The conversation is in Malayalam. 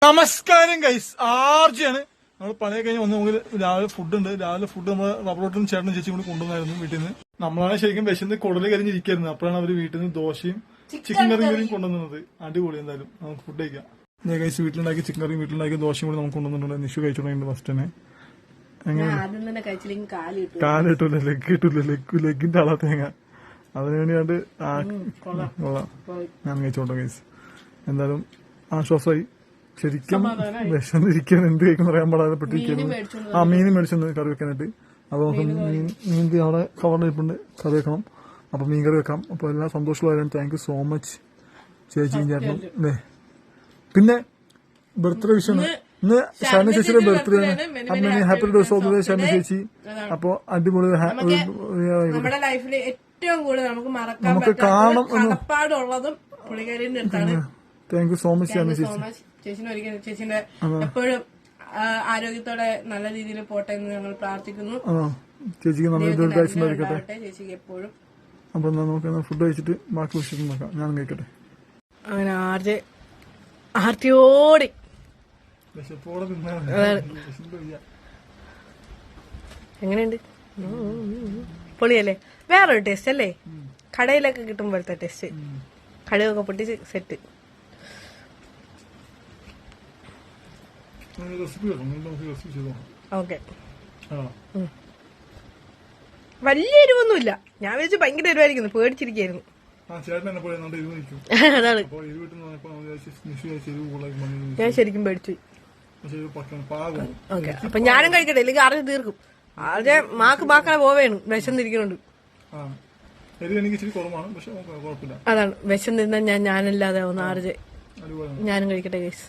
നമസ്കാരം ഗൈസ്, ആർജിയാണ്. നമ്മൾ പണിയെ കഴിഞ്ഞ് വന്ന് നമുക്ക് രാവിലെ ഫുഡ് ഉണ്ട്. രാവിലെ ഫുഡ് നമ്മൾ റബ്ബറോട്ടും ചേട്ടനും ചേച്ചിയും കൂടി കൊണ്ടുവന്നായിരുന്നു വീട്ടിൽ നിന്ന്. നമ്മളാണ് ശരിക്കും വിശന്ന് കുടല് കരിഞ്ഞിരിക്കായിരുന്നു. അപ്പോഴാണ് അവര് വീട്ടിൽ നിന്ന് ദോശയും ചിക്കൻ കറിയും കൂടിയും കൊണ്ടുവന്നത്. അടിപൊളി. എന്തായാലും നമുക്ക് ഫുഡ് കഴിക്കാം. ഞാൻ ഗൈസ് വീട്ടിലുണ്ടാക്കി ചിക്കൻ കറിയും വീട്ടിലുണ്ടാക്കി ദോശയും കൂടി നമുക്ക് കൊണ്ടുവന്നിട്ടുണ്ട്. നിഷു കഴിച്ചോണ്ട് ഫസ്റ്റ് തന്നെ. കാലിട്ടൂല, ലെഗ് കിട്ടൂല, ലെഗിന്റെ ആളാ തേങ്ങ. അതിനു വേണ്ടിയാണ്ട് കൊള്ളാം. ഞാൻ കഴിച്ചോട്ടെ ഗൈസ്. എന്തായാലും ആശ്വാസമായി. ശരിക്കും വിശന്നിരിക്കാൻ എന്ത് കഴിക്കുന്ന പറയാൻ പാടാതെ പെട്ടിരിക്കുന്നു. മീൻ മേടിച്ചൊന്ന് കറി വെക്കാനായിട്ട്. അപ്പൊ നമുക്ക് മീൻ അവിടെ കവറിലിരിപ്പുണ്ട്, കറി വെക്കണം. അപ്പൊ മീൻ കറി വെക്കാം. അപ്പൊ എല്ലാം സന്തോഷമുള്ളവരും താങ്ക് യു സോ മച്ച് ചേച്ചിയും ചേട്ടനും. അല്ലേ, പിന്നെ ബർത്ത്ഡേ വിഷയമാണ് ഇന്ന്. ഷാന ചേച്ചിയുടെ ബർത്ത്ഡേ ആണ്. അമ്മ happy birthday of the Shana ചേച്ചി. അപ്പൊ അടിപൊളി നമ്മുടെ ലൈഫിൽ ഏറ്റവും കൂടുതൽ നമുക്ക് കാണണം. Thank you so much Shana ചേച്ചി. ചേച്ചിന്റെ എപ്പോഴും ആരോഗ്യത്തോടെ നല്ല രീതിയിൽ പോട്ടെ എന്ന് ഞങ്ങൾ പ്രാർത്ഥിക്കുന്നു. ചേച്ചിക്ക് നല്ല ചേച്ചിക്ക് എപ്പോഴും. അപ്പൊ നമുക്ക് ഫുഡ് കഴിച്ചിട്ട് ബാക്കി വിഷയം നോക്കാം. ഞാൻ കഴിക്കട്ടെ. അങ്ങനെ ആർത്തിയോടി എങ്ങനെയുണ്ട്? പൊളിയല്ലേ? വേറൊരു ടേസ്റ്റ് അല്ലേ? കടയിലൊക്കെ കിട്ടുമ്പോഴത്തെ ടേസ്റ്റ്. കടയൊക്കെ പൊട്ടിച്ച് സെറ്റ്. ഓക്കെ, വലിയ എരിവൊന്നുമില്ല. ഞാൻ വിചാരിച്ചു ഭയങ്കര എരിവായിരിക്കുന്നു, പേടിച്ചിരിക്കായിരുന്നു. അതാണ്, ഞാൻ ശരിക്കും പേടിച്ചു. ഓക്കെ, അപ്പൊ ഞാനും കഴിക്കട്ടെ, ഇല്ലെങ്കിൽ അറിഞ്ഞ് തീർക്കും. ആദ്യ മാക്കാനെ പോവേണ്, വിശന്നിരിക്കുന്നുണ്ട്. അതാണ്, വിശന്നിരുന്ന ഞാനല്ലാതെ ഒന്ന് ആർജെ. ഞാനും കഴിക്കട്ടെ ഗൈസ്.